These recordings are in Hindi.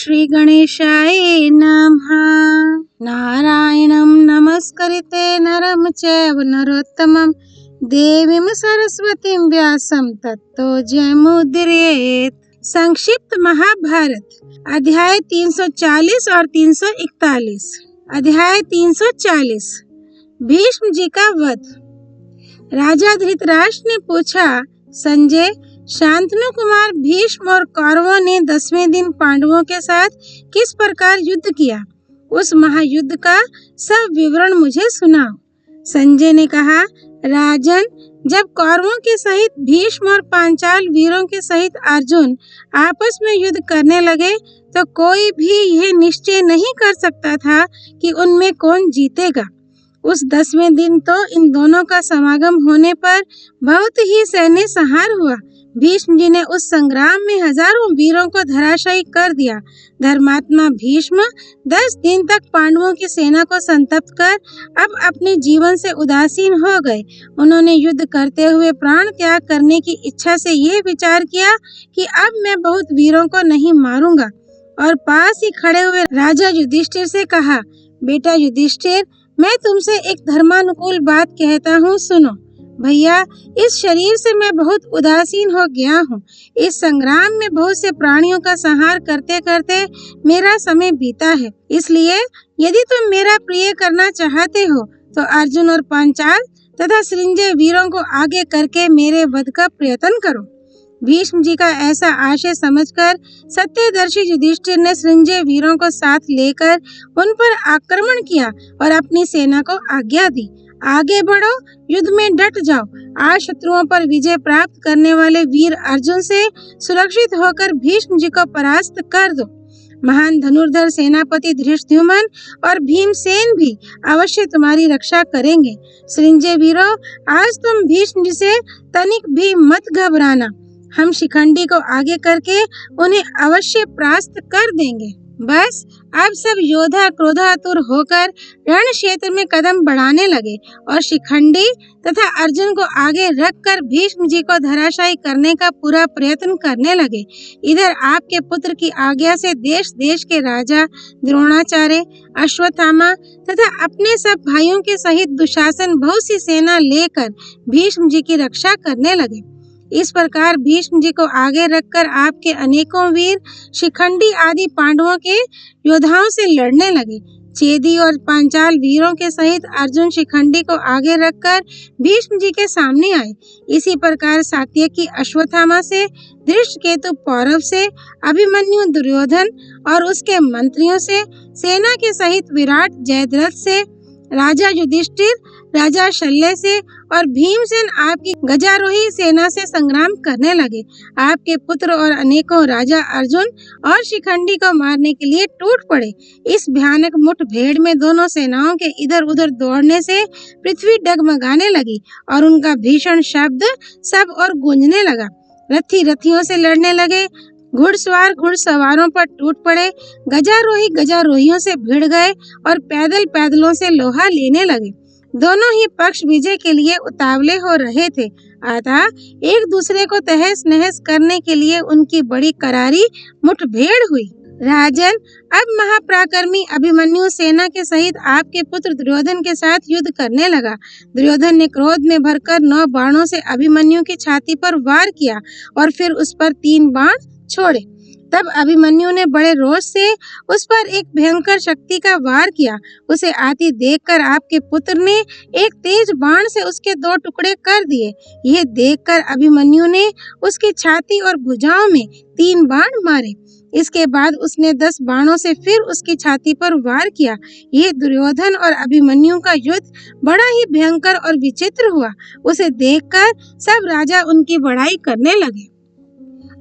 श्री गणेशाय नमः। नारायणं नमस्कृते नरं चैव नरोत्तमं देवीं सरस्वतीं व्यासं ततो जयमुदीरयेत्। संक्षिप्त महाभारत अध्याय 340 और 341। अध्याय 340 भीष्म जी का वध। राजा धृतराष्ट्र ने पूछा, संजय, शांतनु कुमार भीष्म और कौरवों ने 10वें दिन पांडवों के साथ किस प्रकार युद्ध किया, उस महायुद्ध का सब विवरण मुझे सुनाओ। संजय ने कहा, राजन, जब कौरवों के सहित भीष्म और पांचाल वीरों के सहित अर्जुन आपस में युद्ध करने लगे तो कोई भी यह निश्चय नहीं कर सकता था कि उनमें कौन जीतेगा। उस 10वें दिन तो इन दोनों का समागम होने पर बहुत ही सैन्य संहार हुआ। भीष्म जी ने उस संग्राम में हजारों वीरों को धराशायी कर दिया। धर्मात्मा भीष्म 10 दिन तक पांडवों की सेना को संतप्त कर अब अपने जीवन से उदासीन हो गए। उन्होंने युद्ध करते हुए प्राण त्याग करने की इच्छा से यह विचार किया कि अब मैं बहुत वीरों को नहीं मारूंगा, और पास ही खड़े हुए राजा युधिष्ठिर से कहा, बेटा युधिष्ठिर, मैं तुमसे एक धर्मानुकूल बात कहता हूँ, सुनो। भैया, इस शरीर से मैं बहुत उदासीन हो गया हूँ। इस संग्राम में बहुत से प्राणियों का संहार करते करते मेरा समय बीता है। इसलिए यदि तुम मेरा प्रिय करना चाहते हो तो अर्जुन और पांचाल तथा सृंजय वीरों को आगे करके मेरे वध का प्रयत्न करो। भीष्म जी का ऐसा आशय समझकर सत्यदर्शी युधिष्ठिर ने सृंजय वीरों को साथ लेकर उन पर आक्रमण किया और अपनी सेना को आज्ञा दी, आगे बढ़ो, युद्ध में डट जाओ। आज शत्रुओं पर विजय प्राप्त करने वाले वीर अर्जुन से सुरक्षित होकर भीष्म जी को परास्त कर दो। महान धनुर्धर सेनापति धृष्टद्युम्न और भीमसेन भी अवश्य तुम्हारी रक्षा करेंगे। सृंजय वीरों, आज तुम भीष्म जी से तनिक भी मत घबराना। हम शिखंडी को आगे करके उन्हें अवश्य परास्त कर देंगे। बस अब सब योद्धा क्रोधातुर होकर रण क्षेत्र में कदम बढ़ाने लगे और शिखंडी तथा अर्जुन को आगे रखकर भीष्म जी को धराशायी करने का पूरा प्रयत्न करने लगे। इधर आपके पुत्र की आज्ञा से देश देश के राजा द्रोणाचार्य, अश्वत्थामा तथा अपने सब भाइयों के सहित दुशासन बहुत सी सेना लेकर भीष्म जी की रक्षा करने लगे। इस प्रकार भीष्म जी को आगे रखकर आपके अनेकों वीर शिखंडी आदि पांडवों के योद्धाओं से लड़ने लगे। चेदी और पांचाल वीरों के सहित अर्जुन शिखंडी को आगे रखकर भीष्म जी के सामने आए। इसी प्रकार सात्यकी अश्वत्थामा से, धृष्टकेतु पौरव से, अभिमन्यु दुर्योधन और उसके मंत्रियों से, सेना के सहित विराट जयद्रथ से, राजा युधिष्ठिर, राजा शल्य से और भीमसेन आपकी गजारोही सेना से संग्राम करने लगे। आपके पुत्र और अनेकों राजा अर्जुन और शिखंडी को मारने के लिए टूट पड़े। इस भयानक मुठभेड़ में दोनों सेनाओं के इधर उधर दौड़ने से पृथ्वी डगमगाने लगी और उनका भीषण शब्द सब और गूंजने लगा। रथी रथियों से लड़ने लगे, घुड़सवार घुड़सवारों पर टूट पड़े, गजारोही गजारोहियों से भिड़ गए और पैदल पैदलों से लोहा लेने लगे। दोनों ही पक्ष विजय के लिए उतावले हो रहे थे, अतः एक दूसरे को तहस नहस करने के लिए उनकी बड़ी करारी मुठभेड़ हुई। राजन, अब महापराक्रमी अभिमन्यु सेना के सहित आपके पुत्र दुर्योधन के साथ युद्ध करने लगा। दुर्योधन ने क्रोध में भरकर 9 बाणों से अभिमन्यु की छाती पर वार किया और फिर उस पर 3 बाण छोड़े। तब अभिमन्यु ने बड़े रोष से उस पर एक भयंकर शक्ति का वार किया। उसे आती देखकर आपके पुत्र ने एक तेज बाण से उसके 2 टुकड़े कर दिए। यह देखकर अभिमन्यु ने उसकी छाती और भुजाओं में 3 बाण मारे। इसके बाद उसने 10 बाणों से फिर उसकी छाती पर वार किया। यह दुर्योधन और अभिमन्यु का युद्ध बड़ा ही भयंकर और विचित्र हुआ। उसे देखकर सब राजा उनकी बड़ाई करने लगे।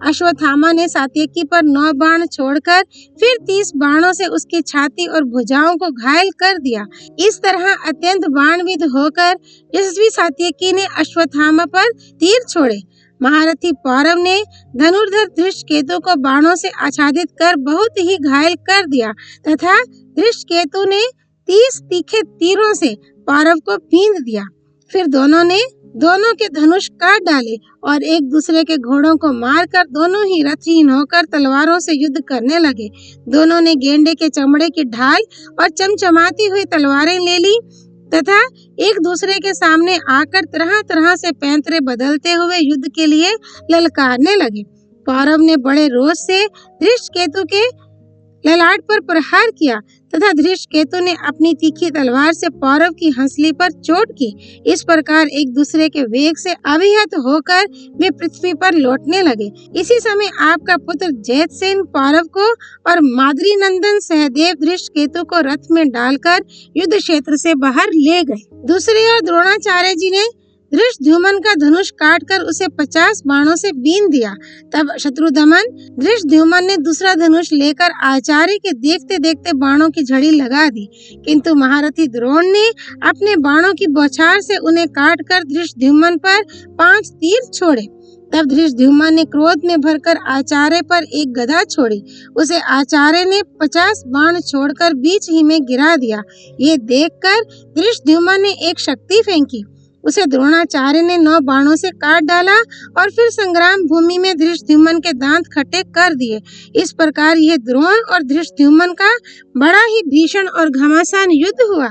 अश्वत्थामा ने सात्यकी पर 9 बाण छोड़कर फिर 30 बाणों से उसकी छाती और भुजाओं को घायल कर दिया। इस तरह अत्यंत बाणविद होकर यशस्वी सात्यकी ने अश्वत्थामा पर तीर छोड़े। महारथी पौरव ने धनुर्धर धृष्टकेतु को बाणों से आच्छादित कर बहुत ही घायल कर दिया तथा धृष्टकेतु ने 30 तीखे तीरों से पौरव को बींध दिया। फिर दोनों ने दोनों के धनुष काट डाले और एक दूसरे के घोड़ों को मारकर दोनों ही रथहीन होकर तलवारों से युद्ध करने लगे। दोनों ने गेंडे के चमड़े की ढाल और चमचमाती हुई तलवारें ले ली तथा एक दूसरे के सामने आकर तरह तरह से पैंतरे बदलते हुए युद्ध के लिए ललकारने लगे। कौरव ने बड़े रोष से धृष्टकेतु के ललाट पर प्रहार किया तथा धृष्टकेतु ने अपनी तीखी तलवार से पौरव की हंसली पर चोट की। इस प्रकार एक दूसरे के वेग से अभिहत होकर वे पृथ्वी पर लौटने लगे। इसी समय आपका पुत्र जयद्रथ पौरव को और माद्री नंदन सहदेव धृष्टकेतु को रथ में डालकर युद्ध क्षेत्र से बाहर ले गए। दूसरी ओर द्रोणाचार्य जी ने धृष्टद्युम्न का धनुष काटकर उसे 50 बाणों से बीन दिया। तब शत्रुदमन धृष्टद्युम्न ने दूसरा धनुष लेकर आचार्य के देखते देखते बाणों की झड़ी लगा दी, किंतु महारथी द्रोण ने अपने बाणों की बौछार से उन्हें काटकर धृष्टद्युम्न पर 5 तीर छोड़े। तब धृष्टद्युम्न ने क्रोध में भरकर आचार्य पर एक गदा छोड़ी। उसे आचार्य ने 50 बाण छोड़कर बीच ही में गिरा दिया। ये देखकर धृष्टद्युम्न ने एक शक्ति फेंकी, उसे द्रोणाचार्य ने 9 बाणों से काट डाला और फिर संग्राम भूमि में धृष्टद्युम्न के दांत खट्टे कर दिए। इस प्रकार यह द्रोण और धृष्टद्युम्न का बड़ा ही भीषण और घमासान युद्ध हुआ।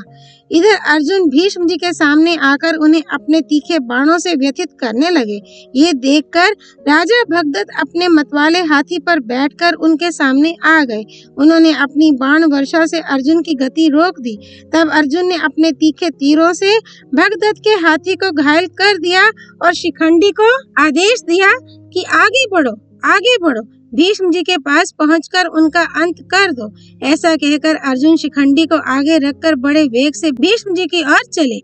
इधर अर्जुन भीष्म जी के सामने आकर उन्हें अपने तीखे बाणों से व्यथित करने लगे। ये देखकर राजा भगदत्त अपने मतवाले हाथी पर बैठकर उनके सामने आ गए। उन्होंने अपनी बाण वर्षा से अर्जुन की गति रोक दी। तब अर्जुन ने अपने तीखे तीरों से भगदत्त के हाथी को घायल कर दिया और शिखंडी को आदेश दिया कि आगे बढ़ो, आगे बढ़ो, भीष्म जी के पास पहुंचकर उनका अंत कर दो। ऐसा कहकर अर्जुन शिखंडी को आगे रखकर बड़े वेग से भीष्म जी की ओर चले।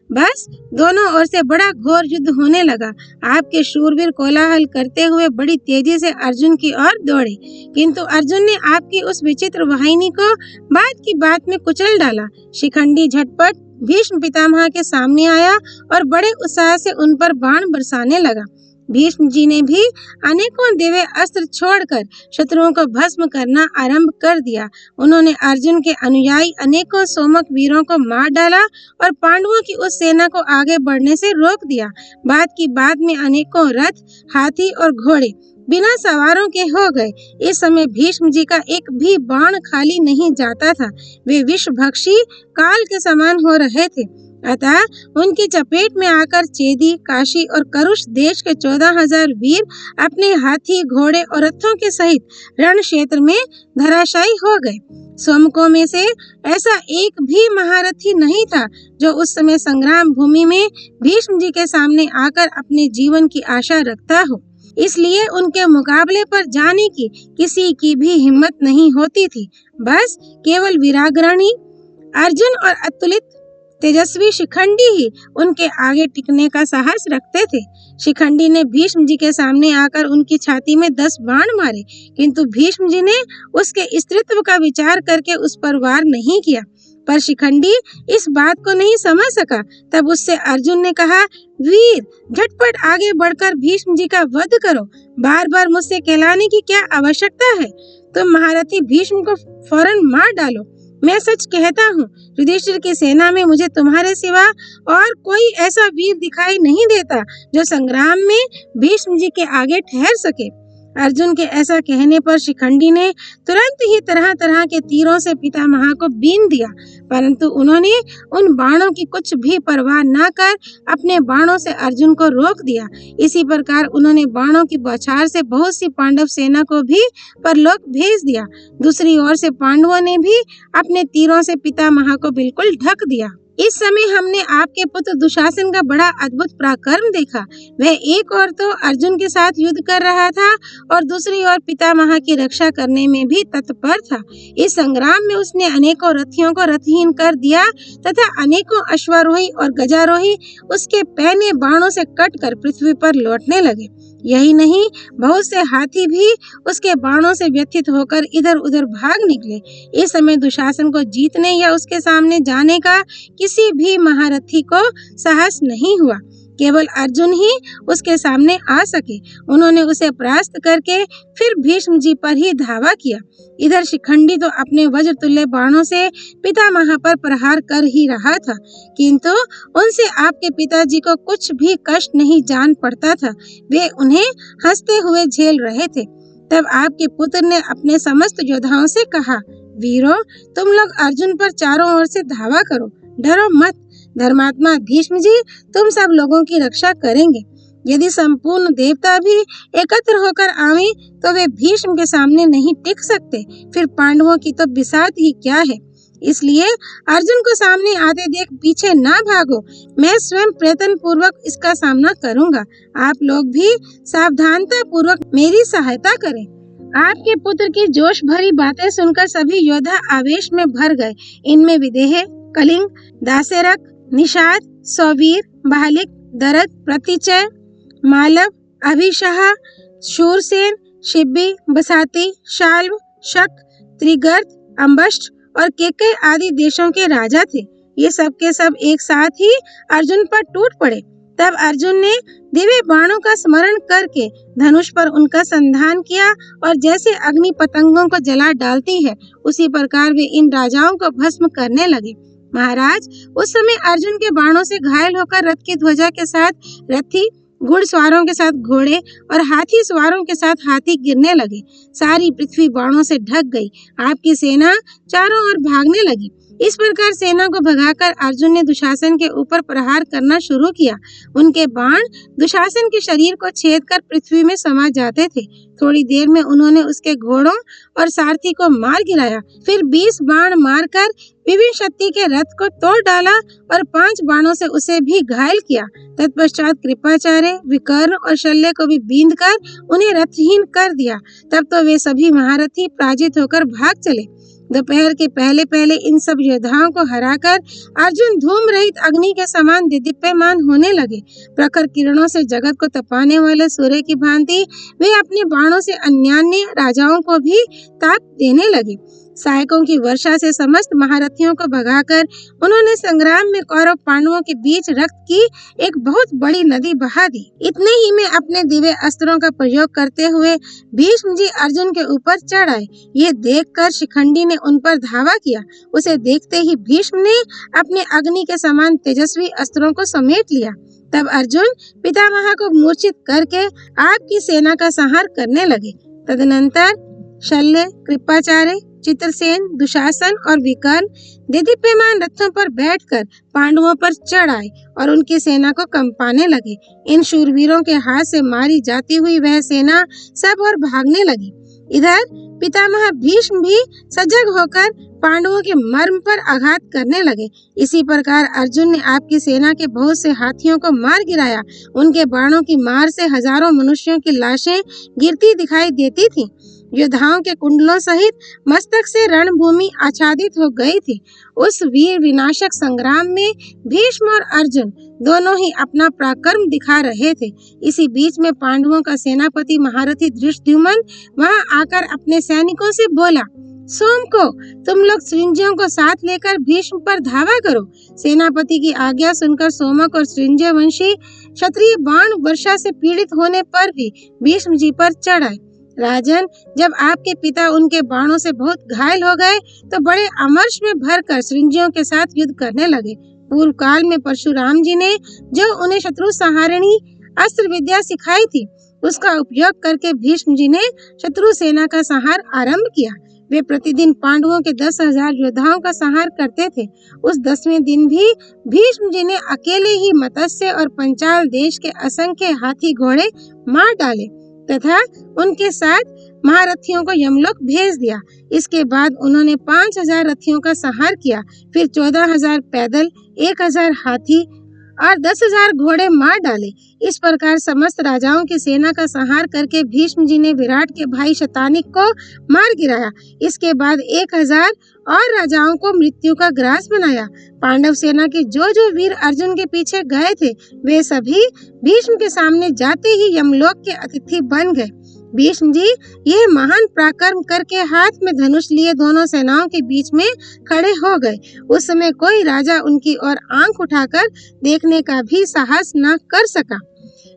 बस दोनों ओर से बड़ा घोर युद्ध होने लगा। आपके शूरवीर कोलाहल करते हुए बड़ी तेजी से अर्जुन की ओर दौड़े, किंतु अर्जुन ने आपकी उस विचित्र वाहिनी को बात की बात में कुचल डाला। शिखंडी झटपट भीष्म पितामह के सामने आया और बड़े उत्साह से उन पर बाण बरसाने लगा। भीष्म जी ने भी अनेकों दिव्य अस्त्र छोड़कर शत्रुओं को भस्म करना आरंभ कर दिया। उन्होंने अर्जुन के अनुयायी अनेकों सोमक वीरों को मार डाला और पांडवों की उस सेना को आगे बढ़ने से रोक दिया। बात की बात में अनेकों रथ, हाथी और घोड़े बिना सवारों के हो गए। इस समय भीष्म जी का एक भी बाण खाली नहीं जाता था। वे विषभक्षी काल के समान हो रहे थे। अतः उनकी चपेट में आकर चेदी, काशी और करुष देश के 14,000 वीर अपने हाथी, घोड़े और रथों के सहित रण क्षेत्र में धराशायी हो गए। स्वमकों में से ऐसा एक भी महारथी नहीं था जो उस समय संग्राम भूमि में भीष्म जी के सामने आकर अपने जीवन की आशा रखता हो। इसलिए उनके मुकाबले पर जाने की किसी की भी हिम्मत नहीं होती थी। बस केवल वीराग्रणी अर्जुन और अतुलित तेजस्वी शिखंडी ही उनके आगे टिकने का साहस रखते थे। शिखंडी ने भीष्म जी के सामने आकर उनकी छाती में 10 बाण मारे, किंतु भीष्म जी ने उसके स्त्रीत्व का विचार करके उस पर वार नहीं किया। पर शिखंडी इस बात को नहीं समझ सका। तब उससे अर्जुन ने कहा, वीर, झटपट आगे बढ़कर भीष्म जी का वध करो। बार बार मुझसे कहलाने की क्या आवश्यकता है? तुम महारथी भीष्म को फौरन मार डालो। मैं सच कहता हूँ, युधिष्ठिर की सेना में मुझे तुम्हारे सिवा और कोई ऐसा वीर दिखाई नहीं देता जो संग्राम में भीष्म जी के आगे ठहर सके। अर्जुन के ऐसा कहने पर शिखंडी ने तुरंत ही तरह तरह के तीरों से पितामह को बीन दिया, परंतु उन्होंने उन बाणों की कुछ भी परवाह न कर अपने बाणों से अर्जुन को रोक दिया। इसी प्रकार उन्होंने बाणों की बौछार से बहुत सी पांडव सेना को भी परलोक भेज दिया। दूसरी ओर से पांडवों ने भी अपने तीरों से पितामह को बिल्कुल ढक दिया। इस समय हमने आपके पुत्र दुशासन का बड़ा अद्भुत पराक्रम देखा। वह एक ओर तो अर्जुन के साथ युद्ध कर रहा था और दूसरी ओर पितामह की रक्षा करने में भी तत्पर था। इस संग्राम में उसने अनेकों रथियों को रथहीन कर दिया तथा अनेकों अश्वारोही और गजारोही उसके पैने बाणों से कटकर पृथ्वी पर लौटने लगे। यही नहीं, बहुत से हाथी भी उसके बाणों से व्यथित होकर इधर उधर भाग निकले। इस समय दुशासन को जीतने या उसके सामने जाने का किसी भी महारथी को साहस नहीं हुआ। केवल अर्जुन ही उसके सामने आ सके। उन्होंने उसे परास्त करके फिर भीष्म जी पर ही धावा किया। इधर शिखंडी तो अपने वज्र तुल्य बाणों से पितामह पर प्रहार कर ही रहा था, किंतु उनसे आपके पिताजी को कुछ भी कष्ट नहीं जान पड़ता था। वे उन्हें हंसते हुए झेल रहे थे। तब आपके पुत्र ने अपने समस्त योद्धाओं से कहा, वीरों, तुम लोग अर्जुन पर चारों ओर से धावा करो, डरो मत। धर्मात्मा भीष्म जी तुम सब लोगों की रक्षा करेंगे। यदि संपूर्ण देवता भी एकत्र होकर आवे तो वे भीष्म के सामने नहीं टिक सकते, फिर पांडवों की तो बिसात ही क्या है। इसलिए अर्जुन को सामने आते देख पीछे ना भागो, मैं स्वयं प्रयत्न पूर्वक इसका सामना करूंगा। आप लोग भी सावधानता पूर्वक मेरी सहायता करें। आपके पुत्र की जोश भरी बातें सुनकर सभी योद्धा आवेश में भर गए। इनमें विदेह, कलिंग, दासेरक, निषाद, सौवीर, बालिक, दरद, प्रतिचय, मालव, अभिशाह, शूरसेन, शिब्बी, बसाती, शाल्व, शक, त्रिगर्त, अम्बष्ट और केकय आदि देशों के राजा थे। ये सब के सब एक साथ ही अर्जुन पर टूट पड़े। तब अर्जुन ने दिव्य बाणों का स्मरण करके धनुष पर उनका संधान किया और जैसे अग्नि पतंगों को जला डालती है, उसी प्रकार वे इन राजाओं को भस्म करने लगे। महाराज, उस समय अर्जुन के बाणों से घायल होकर रथ की ध्वजा के साथ रथी, घुड़सवारों के साथ घोड़े और हाथी सवारों के साथ हाथी गिरने लगे। सारी पृथ्वी बाणों से ढक गई। आपकी सेना चारों ओर भागने लगी। इस प्रकार सेना को भगाकर अर्जुन ने दुशासन के ऊपर प्रहार करना शुरू किया। उनके बाण दुशासन के शरीर को छेद कर पृथ्वी में समा जाते थे। थोड़ी देर में उन्होंने उसके घोड़ों और सारथी को मार गिराया। फिर 20 बाण मारकर विभिन्न शक्ति के रथ को तोड़ डाला और 5 बाणों से उसे भी घायल किया। तत्पश्चात कृपाचार्य, विकर्ण और शल्य को भी बींध कर उन्हें रथहीन कर दिया। तब तो वे सभी महारथी पराजित होकर भाग चले। दोपहर के पहले पहले इन सब योद्धाओं को हराकर अर्जुन धूम रहित अग्नि के समान दीप्यमान होने लगे। प्रखर किरणों से जगत को तपाने वाले सूर्य की भांति वे अपने बाणों से अन्यान्य राजाओं को भी ताप देने लगे। सहायकों की वर्षा से समस्त महारथियों को भगाकर उन्होंने संग्राम में कौरव पांडवों के बीच रक्त की एक बहुत बड़ी नदी बहा दी। इतने ही में अपने दिव्य अस्त्रों का प्रयोग करते हुए भीष्म जी अर्जुन के ऊपर चढ़ आए। ये देखकर शिखंडी ने उन पर धावा किया। उसे देखते ही भीष्म ने अपने अग्नि के समान तेजस्वी अस्त्रों को समेट लिया। तब अर्जुन पितामह को मूर्छित करके आपकी सेना का संहार करने लगे। तदनंतर शल्य, कृपाचार्य, चित्रसेन, दुशासन और विकर्ण देदीप्यमान रथों पर बैठकर पांडवों पर चढ़ आए और उनकी सेना को कंपाने लगे। इन शूरवीरों के हाथ से मारी जाती हुई वह सेना सब और भागने लगी। इधर पितामह भीष्म भी सजग होकर पांडवों के मर्म पर आघात करने लगे। इसी प्रकार अर्जुन ने आपकी सेना के बहुत से हाथियों को मार गिराया। उनके बाणों की मार से हजारों मनुष्यों की लाशें गिरती दिखाई देती थीं। योद्धाओं के कुंडलों सहित मस्तक से रणभूमि आच्छादित हो गई थी। उस वीर विनाशक संग्राम में भीष्म और अर्जुन दोनों ही अपना पराक्रम दिखा रहे थे। इसी बीच में पांडवों का सेनापति महारथी धृष्टद्युम्न वहां आकर अपने सैनिकों से बोला, सोम को तुम लोग सृंजयों को साथ लेकर भीष्म पर धावा करो। सेनापति की आज्ञा सुनकर सोमक और सृंजय वंशी क्षत्रिय बाण वर्षा से पीड़ित होने पर भी भीष्म जी पर चढ़ आए। राजन, जब आपके पिता उनके बाणों से बहुत घायल हो गए तो बड़े अमर्ष में भरकर सृंजियों के साथ युद्ध करने लगे। पूर्व काल में परशुराम जी ने जो उन्हें शत्रु संहारिणी अस्त्र विद्या सिखाई थी, उसका उपयोग करके भीष्म जी ने शत्रु सेना का संहार आरंभ किया। वे प्रतिदिन पांडवों के 10,000 योद्धाओं का संहार करते थे। उस 10वें दिन भी भीष्म जी ने अकेले ही मत्स्य और पंचाल देश के असंख्य हाथी घोड़े मार डाले तथा उनके साथ महारथियों को यमलोक भेज दिया। इसके बाद उन्होंने 5,000 रथियों का संहार किया। फिर 14,000 पैदल, 1,000 हाथी और 10,000 घोड़े मार डाले। इस प्रकार समस्त राजाओं की सेना का संहार करके भीष्म जी ने विराट के भाई शतानिक को मार गिराया। इसके बाद 1,000 और राजाओं को मृत्यु का ग्रास बनाया। पांडव सेना के जो वीर अर्जुन के पीछे गए थे, वे सभी भीष्म के सामने जाते ही यमलोक के अतिथि बन गए। भीष्म जी यह महान पराक्रम करके हाथ में धनुष लिए दोनों सेनाओं के बीच में खड़े हो गए। उस समय कोई राजा उनकी ओर आंख उठाकर देखने का भी साहस न कर सका।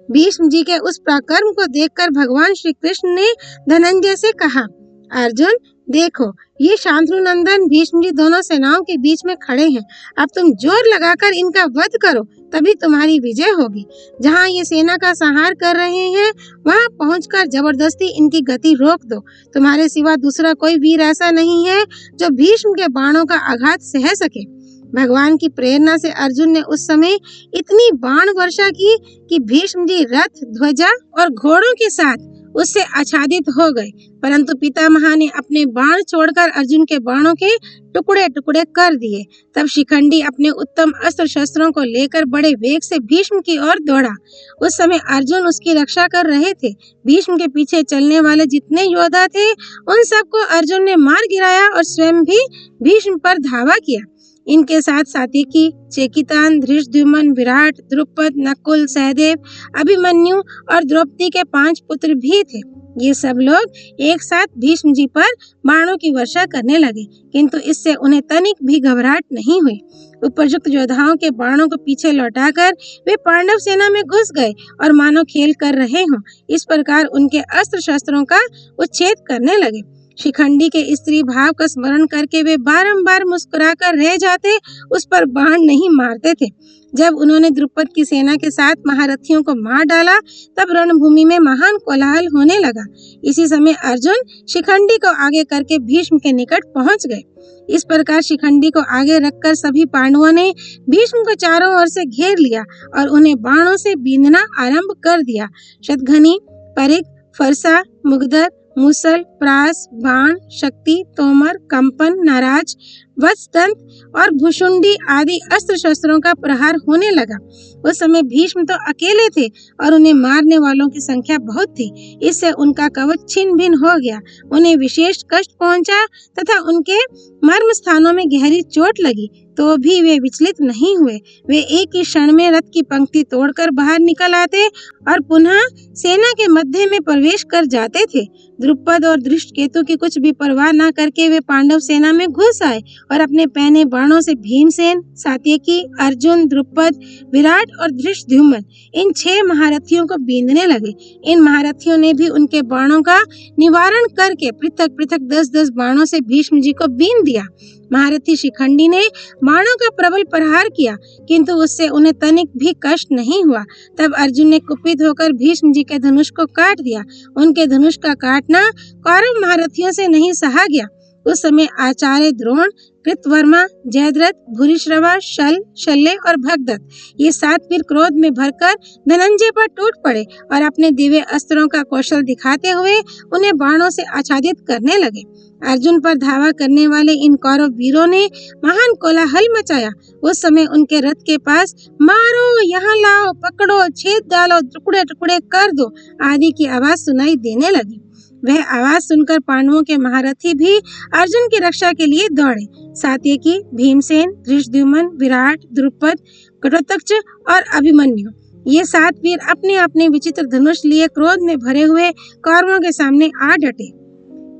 भीष्म जी के उस पराक्रम को देखकर भगवान श्री कृष्ण ने धनंजय से कहा, अर्जुन देखो, ये शांतनु नंदन भीष्म जी दोनों सेनाओं के बीच में खड़े हैं। अब तुम जोर लगाकर इनका वध करो, तभी तुम्हारी विजय होगी। जहाँ ये सेना का संहार कर रहे हैं वहाँ पहुंचकर जबरदस्ती इनकी गति रोक दो। तुम्हारे सिवा दूसरा कोई वीर ऐसा नहीं है जो भीष्म के बाणों का आघात सह सके। भगवान की प्रेरणा से अर्जुन ने उस समय इतनी बाण वर्षा की कि भीष्म जी रथ, ध्वजा और घोड़ों के साथ उससे आच्छादित हो गए। परंतु पितामह ने अपने बाण छोड़कर अर्जुन के बाणों के टुकड़े टुकड़े कर दिए। तब शिखंडी अपने उत्तम अस्त्र शस्त्रों को लेकर बड़े वेग से भीष्म की ओर दौड़ा। उस समय अर्जुन उसकी रक्षा कर रहे थे। भीष्म के पीछे चलने वाले जितने योद्धा थे उन सबको अर्जुन ने मार गिराया और स्वयं भी भीष्म पर धावा किया। इनके साथ सात्यकी, चेकितान, धृष्टद्युम्न, विराट, द्रुपद, नकुल, सहदेव, अभिमन्यु और द्रौपदी के 5 पुत्र भी थे। ये सब लोग एक साथ भीष्म जी पर बाणों की वर्षा करने लगे, किंतु इससे उन्हें तनिक भी घबराहट नहीं हुई। उपयुक्त योद्धाओं के बाणों को पीछे लौटाकर वे पांडव सेना में घुस गए और मानो खेल कर रहे हों इस प्रकार उनके अस्त्र शस्त्रों का उच्छेद करने लगे। शिखंडी के स्त्री भाव का स्मरण करके वे बारंबार मुस्कुराकर रह जाते, उस पर बाण नहीं मारते थे। जब उन्होंने द्रुपद की सेना के साथ महारथियों को मार डाला तब रणभूमि में महान कोलाहल होने लगा। इसी समय अर्जुन शिखंडी को आगे करके भीष्म के निकट पहुंच गए। इस प्रकार शिखंडी को आगे रखकर सभी पांडवों ने भीष्म को चारों ओर से घेर लिया और उन्हें बाणों से बींधना आरंभ कर दिया। शतघनी, परिघ, फरसा, मुगदर, मूसल, प्रास, बाण, शक्ति, तोमर, कंपन, नाराज, वत्सदंत और भुशुंडी आदि अस्त्र शस्त्रों का प्रहार होने लगा। उस समय भीष्म तो अकेले थे और उन्हें मारने वालों की संख्या बहुत थी। इससे उनका कवच छिन्न भिन्न हो गया, उन्हें विशेष कष्ट पहुंचा तथा उनके मर्म स्थानों में गहरी चोट लगी, तो भी वे विचलित नहीं हुए। वे एक ही क्षण में रथ की पंक्ति तोड़कर बाहर निकल आते और पुनः सेना के मध्य में प्रवेश कर जाते थे। द्रुपद और धृष्टकेतु की कुछ भी परवाह न करके वे पांडव सेना में घुस आए और अपने पहने बाणों से भीमसेन, सात्यकी, अर्जुन, द्रुपद, विराट और धृष्टद्युम्न इन 6 महारथियों को बींधने लगे। इन महारथियों ने भी उनके बाणों का निवारण करके पृथक पृथक 10-10 बाणों से भीष्म जी को बींध दिया। महारथी शिखंडी ने बाणों का प्रबल प्रहार किया, किंतु उससे उन्हें तनिक भी कष्ट नहीं हुआ। तब अर्जुन ने कुपित होकर भीष्म जी के धनुष को काट दिया। उनके धनुष का काटना कौरव महारथियों से नहीं सहा गया। उस समय आचार्य द्रोण, कृतवर्मा, जयद्रथ, भूरिश्रवा, शल, शल्य और भगदत्त ये 7 वीर क्रोध में भरकर धनंजय पर टूट पड़े और अपने दिव्य अस्त्रों का कौशल दिखाते हुए उन्हें बाणों से आच्छादित करने लगे। अर्जुन पर धावा करने वाले इन कौरव वीरों ने महान कोलाहल मचाया। उस समय उनके रथ के पास मारो, यहाँ लाओ, पकड़ो, छेद डालो, टुकड़े टुकड़े कर दो आदि की आवाज सुनाई देने लगी। वह आवाज सुनकर पांडवों के महारथी भी अर्जुन की रक्षा के लिए दौड़े। सात्यकी, भीमसेन, धृष्टद्युम्न, विराट, द्रुपद, घटोत्कच और अभिमन्यु ये 7 वीर अपने अपने विचित्र धनुष लिए क्रोध में भरे हुए कौरवों के सामने आ डटे।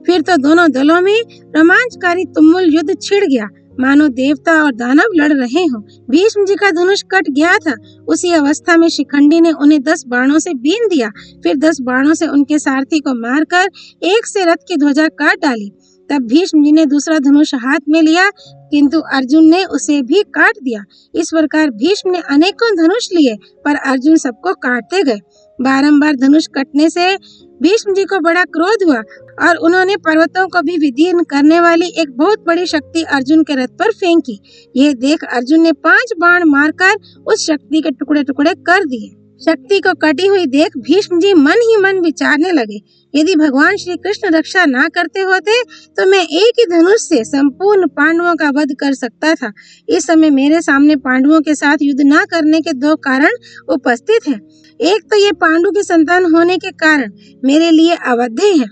फिर तो दोनों दलों में रोमांचकारी तुमुल युद्ध छिड़ गया, मानो देवता और दानव लड़ रहे हों। भीष्म जी का धनुष कट गया था। उसी अवस्था में शिखंडी ने उन्हें 10 बाणों से बींध दिया। फिर 10 बाणों से उनके सारथी को मारकर एक से रथ की ध्वजा काट डाली। तब भीष्म जी ने दूसरा धनुष हाथ में लिया, किंतु अर्जुन ने उसे भी काट दिया। इस प्रकार भीष्म ने अनेकों धनुष लिए, पर अर्जुन सबको काटते गए। बारंबार धनुष कटने से भीष्म जी को बड़ा क्रोध हुआ और उन्होंने पर्वतों को भी विदीर्ण करने वाली एक बहुत बड़ी शक्ति अर्जुन के रथ पर फेंकी। यह देख अर्जुन ने 5 बाण मारकर उस शक्ति के टुकड़े टुकड़े कर दिए। शक्ति को कटी हुई देख भीष्म जी मन ही मन विचारने लगे, यदि भगवान श्री कृष्ण रक्षा ना करते होते तो मैं एक ही धनुष से संपूर्ण पांडवों का वध कर सकता था। इस समय मेरे सामने पांडवों के साथ युद्ध ना करने के 2 कारण उपस्थित हैं। एक तो ये पांडु की संतान होने के कारण मेरे लिए अवध्य है,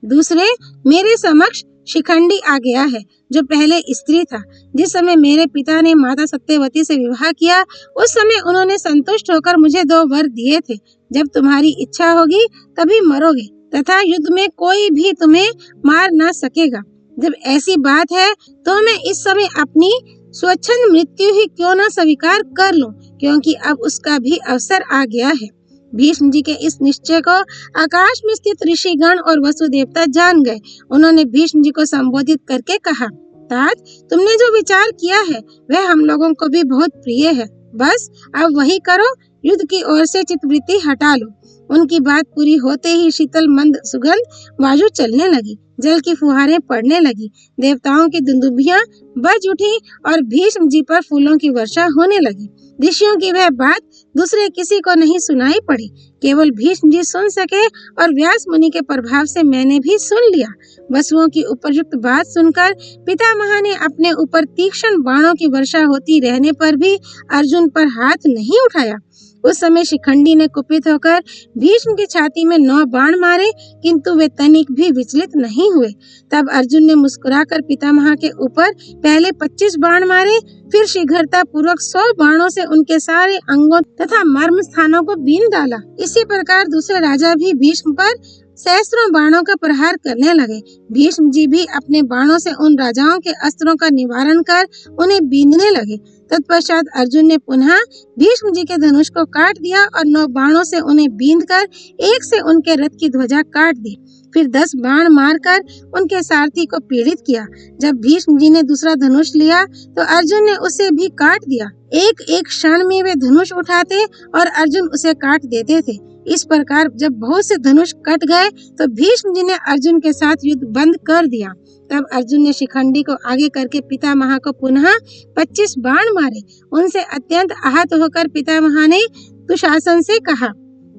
दूसरे मेरे समक्ष शिखंडी आ गया है जो पहले स्त्री था। जिस समय मेरे पिता ने माता सत्यवती से विवाह किया उस समय उन्होंने संतुष्ट होकर मुझे 2 वर दिए थे, जब तुम्हारी इच्छा होगी तभी मरोगे, तथा युद्ध में कोई भी तुम्हें मार ना सकेगा। जब ऐसी बात है तो मैं इस समय अपनी स्वच्छंद मृत्यु ही क्यों न स्वीकार कर लूं, क्योंकि अब उसका भी अवसर आ गया है। भीष्म जी के इस निश्चय को आकाश में स्थित ऋषिगण और वसु देवता जान गए। उन्होंने भीष्म जी को संबोधित करके कहा, तात, तुमने जो विचार किया है वह हम लोगों को भी बहुत प्रिय है। बस अब वही करो, युद्ध की ओर से चित्तवृत्ति हटा लो। उनकी बात पूरी होते ही शीतल मंद सुगंध वायु चलने लगी, जल की फुहारें पड़ने लगी, देवताओं की दुंदुभियां बज उठी और भीष्म जी पर फूलों की वर्षा होने लगी। ऋषियों की वह बात दूसरे किसी को नहीं सुनाई पड़ी, केवल भीष्म जी सुन सके और व्यास मुनि के प्रभाव से मैंने भी सुन लिया। वसुओं की उपयुक्त बात सुनकर पितामह ने अपने ऊपर तीक्ष्ण बाणों की वर्षा होती रहने पर भी अर्जुन पर हाथ नहीं उठाया। उस समय शिखंडी ने कुपित होकर भीष्म की छाती में 9 बाण मारे, किंतु वे तनिक भी विचलित नहीं हुए। तब अर्जुन ने मुस्कुराकर पितामह के ऊपर पहले 25 बाण मारे, फिर शीघ्रता पूर्वक 100 बाणों से उनके सारे अंगों तथा मर्म स्थानों को बीन डाला। इसी प्रकार दूसरे राजा भी भीष्म पर सहस्त्रों बाणों का प्रहार करने लगे। भीष्म जी भी अपने बाणों से उन राजाओं के अस्त्रों का निवारण कर उन्हें बींधने लगे। तत्पश्चात अर्जुन ने पुनः भीष्म जी के धनुष को काट दिया और 9 बाणों से उन्हें बींधकर एक से उनके रथ की ध्वजा काट दी। फिर 10 बाण मारकर उनके सारथी को पीड़ित किया। जब भीष्म जी ने दूसरा धनुष लिया तो अर्जुन ने उसे भी काट दिया। एक एक क्षण में वे धनुष उठाते और अर्जुन उसे काट देते थे। इस प्रकार जब बहुत से धनुष कट गए तो भीष्म जी ने अर्जुन के साथ युद्ध बंद कर दिया। तब अर्जुन ने शिखंडी को आगे करके पितामह को पुनः 25 बाण मारे। उनसे अत्यंत आहत होकर पितामह ने दुशासन से कहा,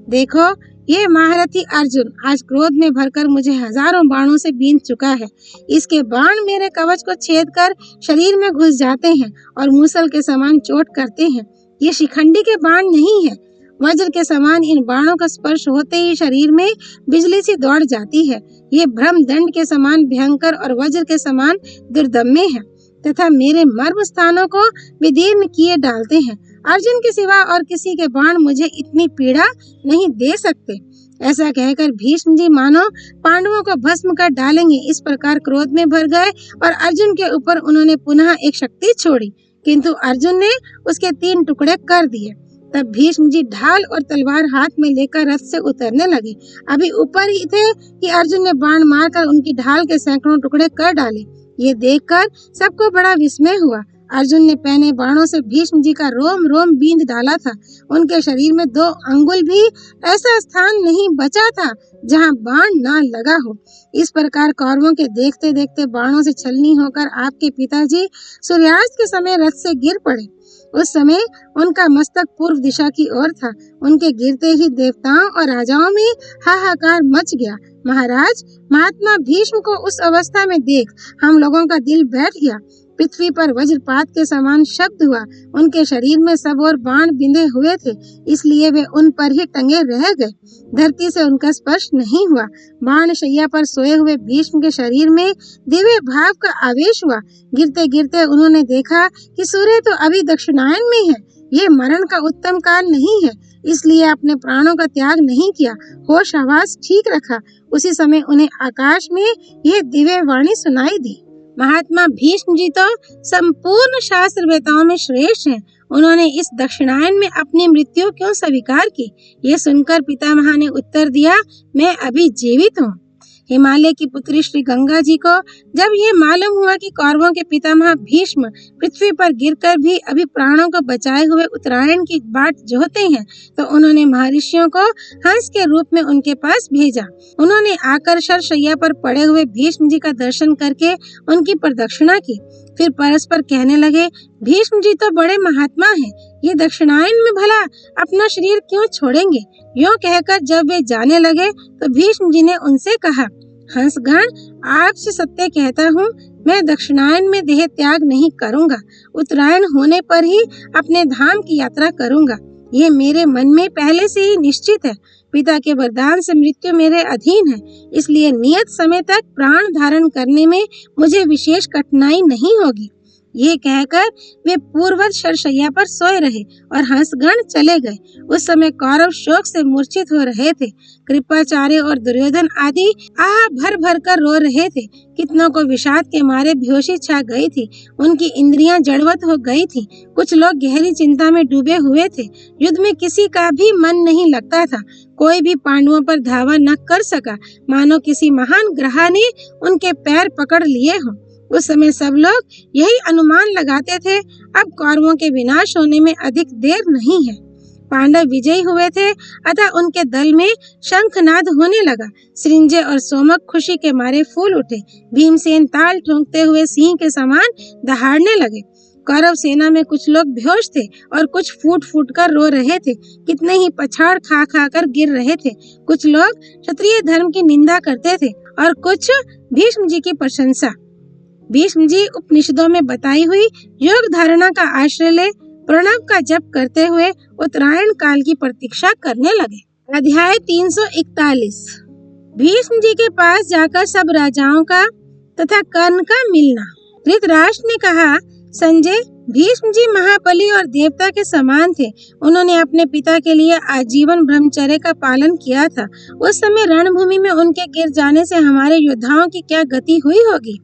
देखो, ये महारथी अर्जुन आज क्रोध में भरकर मुझे हजारों बाणों से बींध चुका है। इसके बाण मेरे कवच को छेद कर शरीर में घुस जाते हैं और मूसल के समान चोट करते हैं। ये शिखंडी के बाण नहीं है। वज्र के समान इन बाणों का स्पर्श होते ही शरीर में बिजली सी दौड़ जाती है। ये ब्रह्म दंड के समान भयंकर और वज्र के समान दुर्दम्य है तथा मेरे मर्म स्थानों को विदीर्ण किए डालते हैं। अर्जुन के सिवा और किसी के बाण मुझे इतनी पीड़ा नहीं दे सकते। ऐसा कहकर भीष्म जी मानो पांडवों को भस्म कर डालेंगे, इस प्रकार क्रोध में भर गए और अर्जुन के ऊपर उन्होंने पुनः एक शक्ति छोड़ी, किंतु अर्जुन ने उसके 3 टुकड़े कर दिए। तब भीष्म जी ढाल और तलवार हाथ में लेकर रथ से उतरने लगे। अभी ऊपर ही थे कि अर्जुन ने बाण मारकर उनकी ढाल के सैकड़ों टुकड़े कर डाले। ये देखकर सबको बड़ा विस्मय हुआ। अर्जुन ने पहने बाणों से भीष्म जी का रोम रोम बींध डाला था। उनके शरीर में 2 अंगुल भी ऐसा स्थान नहीं बचा था जहां बाण ना लगा हो। इस प्रकार कौरवों के देखते देखते बाणों से छलनी होकर आपके पिताजी सूर्यास्त के समय रथ से गिर पड़े। उस समय उनका मस्तक पूर्व दिशा की ओर था। उनके गिरते ही देवताओं और राजाओं में हाहाकार मच गया। महाराज, महात्मा भीष्म को उस अवस्था में देख हम लोगों का दिल बैठ गया। पृथ्वी पर वज्रपात के समान शब्द हुआ। उनके शरीर में सब और बाण बिंधे हुए थे, इसलिए वे उन पर ही टंगे रह गए। धरती से उनका स्पर्श नहीं हुआ। बाण शैया पर सोए हुए भीष्म के शरीर में दिव्य भाव का आवेश हुआ। गिरते गिरते उन्होंने देखा कि सूर्य तो अभी दक्षिणायन में है। ये मरण का उत्तम काल नहीं है, इसलिए अपने प्राणों का त्याग नहीं किया, होश आवाज ठीक रखा। उसी समय उन्हें आकाश में यह दिव्य वाणी सुनाई दी। महात्मा भीष्म जी तो संपूर्ण शास्त्र वेताओं में श्रेष्ठ हैं। उन्होंने इस दक्षिणायन में अपनी मृत्यु क्यों स्वीकार की? ये सुनकर पितामह ने उत्तर दिया, मैं अभी जीवित हूँ। हिमालय की पुत्री श्री गंगा जी को जब ये मालूम हुआ कि कौरवों के पितामह भीष्म पृथ्वी पर गिरकर भी अभी प्राणों को बचाए हुए उत्तरायण की बाट जोहते हैं, तो उन्होंने महर्षियों को हंस के रूप में उनके पास भेजा। उन्होंने आकर शरशैया पर पड़े हुए भीष्म जी का दर्शन करके उनकी प्रदक्षिणा की। फिर परस्पर कहने लगे, भीष्म जी तो बड़े महात्मा हैं, ये दक्षिणायन में भला अपना शरीर क्यों छोड़ेंगे? यूं कहकर जब वे जाने लगे तो भीष्म जी ने उनसे कहा, हंसगण, आपसे सत्य कहता हूँ, मैं दक्षिणायन में देह त्याग नहीं करूँगा। उत्तरायण होने पर ही अपने धाम की यात्रा करूँगा। ये मेरे मन में पहले से ही निश्चित है। पिता के वरदान से मृत्यु मेरे अधीन है, इसलिए नियत समय तक प्राण धारण करने में मुझे विशेष कठिनाई नहीं होगी। ये कहकर वे पूर्वज शरशैया पर सोए रहे और हंसगण चले गए। उस समय कौरव शोक से मूर्छित हो रहे थे। कृपाचार्य और दुर्योधन आदि आह भर भर कर रो रहे थे। कितनों को विषाद के मारे बेहोशी छा गई थी। उनकी इंद्रियां जड़वत हो गई थी। कुछ लोग गहरी चिंता में डूबे हुए थे। युद्ध में किसी का भी मन नहीं लगता था। कोई भी पांडवों पर धावा न कर सका, मानो किसी महान ग्रह ने उनके पैर पकड़ लिए हों। उस समय सब लोग यही अनुमान लगाते थे, अब कौरवों के विनाश होने में अधिक देर नहीं है। पांडव विजयी हुए थे, अतः उनके दल में शंखनाद होने लगा। सृंजय और सोमक खुशी के मारे फूल उठे। भीमसेन ताल ठोंकते हुए सिंह के समान दहाड़ने लगे। कौरव सेना में कुछ लोग बेहोश थे और कुछ फूट फूट कर रो रहे थे। कितने ही पछाड़ खा खा कर गिर रहे थे। कुछ लोग क्षत्रिय धर्म की निंदा करते थे और कुछ भीष्म जी की प्रशंसा। भीष्म जी उपनिषदों में बताई हुई योग धारणा का आश्रय ले प्रणव का जप करते हुए उत्तरायण काल की प्रतीक्षा करने लगे। अध्याय 341। भीष्म जी के पास जाकर सब राजाओं का तथा कर्ण का मिलना। धृतराष्ट्र ने कहा, संजय, भीष्म जी महाबली और देवता के समान थे। उन्होंने अपने पिता के लिए आजीवन ब्रह्मचर्य का पालन किया था। उस समय रणभूमि में उनके गिर जाने से हमारे योद्धाओं की क्या गति हुई होगी।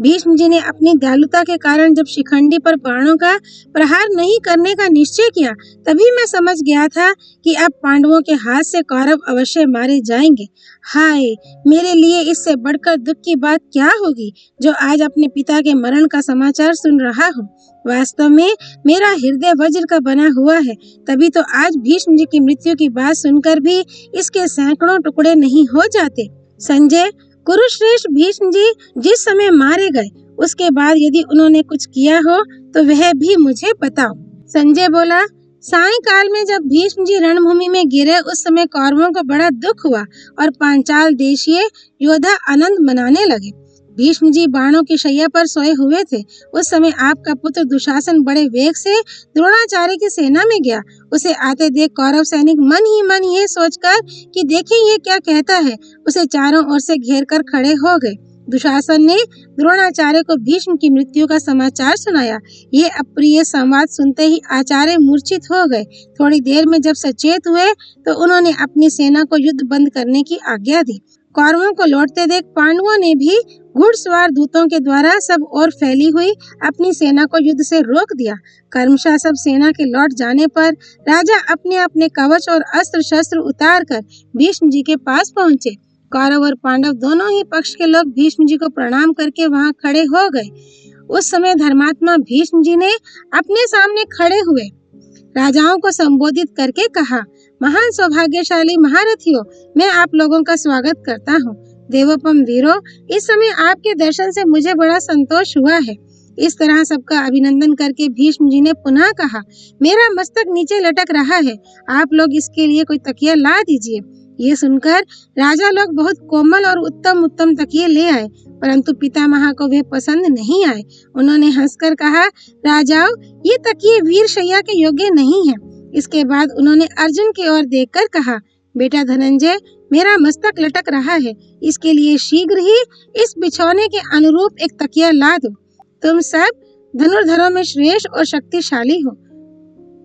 भीष्म जी ने अपनी दयालुता के कारण जब शिखंडी पर बाणों का प्रहार नहीं करने का निश्चय किया, तभी मैं समझ गया था कि अब पांडवों के हाथ से कौरव अवश्य मारे जाएंगे। हाय, मेरे लिए इससे बढ़कर दुख की बात क्या होगी, जो आज अपने पिता के मरण का समाचार सुन रहा हूँ। वास्तव में मेरा हृदय वज्र का बना हुआ है, तभी तो आज भीष्म जी की मृत्यु की बात सुनकर भी इसके सैकड़ों टुकड़े नहीं हो जाते। संजय, कुरुश्रेष्ठ भीष्म जी जिस समय मारे गए, उसके बाद यदि उन्होंने कुछ किया हो तो वह भी मुझे बताओ। संजय बोला, सायंकाल में जब भीष्म जी रणभूमि में गिरे, उस समय कौरवों को बड़ा दुख हुआ और पांचाल देशीय योद्धा आनंद मनाने लगे। भीष्म जी बाणों की शैया पर सोए हुए थे। उस समय आपका पुत्र दुशासन बड़े वेग से द्रोणाचार्य की सेना में गया। उसे आते देख कौरव सैनिक मन ही मन ये सोचकर कि देखें ये क्या कहता है, उसे चारों ओर से घेर कर खड़े हो गए। दुशासन ने द्रोणाचार्य को भीष्म की मृत्यु का समाचार सुनाया। ये अप्रिय संवाद सुनते ही आचार्य मूर्छित हो गए। थोड़ी देर में जब सचेत हुए तो उन्होंने अपनी सेना को युद्ध बंद करने की आज्ञा दी। कौरवों को लौटते देख पांडवों ने भी घुड़सवार दूतों के द्वारा सब ओर फैली हुई अपनी सेना को युद्ध से रोक दिया। कर्मशा सब सेना के लौट जाने पर राजा अपने अपने कवच और अस्त्र शस्त्र उतार कर भीष्म जी के पास पहुँचे। कौरव और पांडव दोनों ही पक्ष के लोग भीष्म जी को प्रणाम करके वहां खड़े हो गए। उस समय धर्मात्मा भीष्म जी ने अपने सामने खड़े हुए राजाओं को संबोधित करके कहा, महान सौभाग्यशाली महारथियों, मैं आप लोगों का स्वागत करता हूँ। देवोपम वीरों, इस समय आपके दर्शन से मुझे बड़ा संतोष हुआ है। इस तरह सबका अभिनंदन करके भीष्म जी ने पुनः कहा, मेरा मस्तक नीचे लटक रहा है, आप लोग इसके लिए कोई तकिया ला दीजिए। ये सुनकर राजा लोग बहुत कोमल और उत्तम उत्तम तकिए ले आए, परंतु पितामह को वे पसंद नहीं आए। उन्होंने हंसकर कहा, राजाओं, ये तकिए वीर शैया के योग्य नहीं है। इसके बाद उन्होंने अर्जुन की ओर देखकर कहा, बेटा धनंजय, मेरा मस्तक लटक रहा है, इसके लिए शीघ्र ही इस बिछौने के अनुरूप एक तकिया ला दो। तुम सब धनुर्धरों में श्रेष्ठ और शक्तिशाली हो,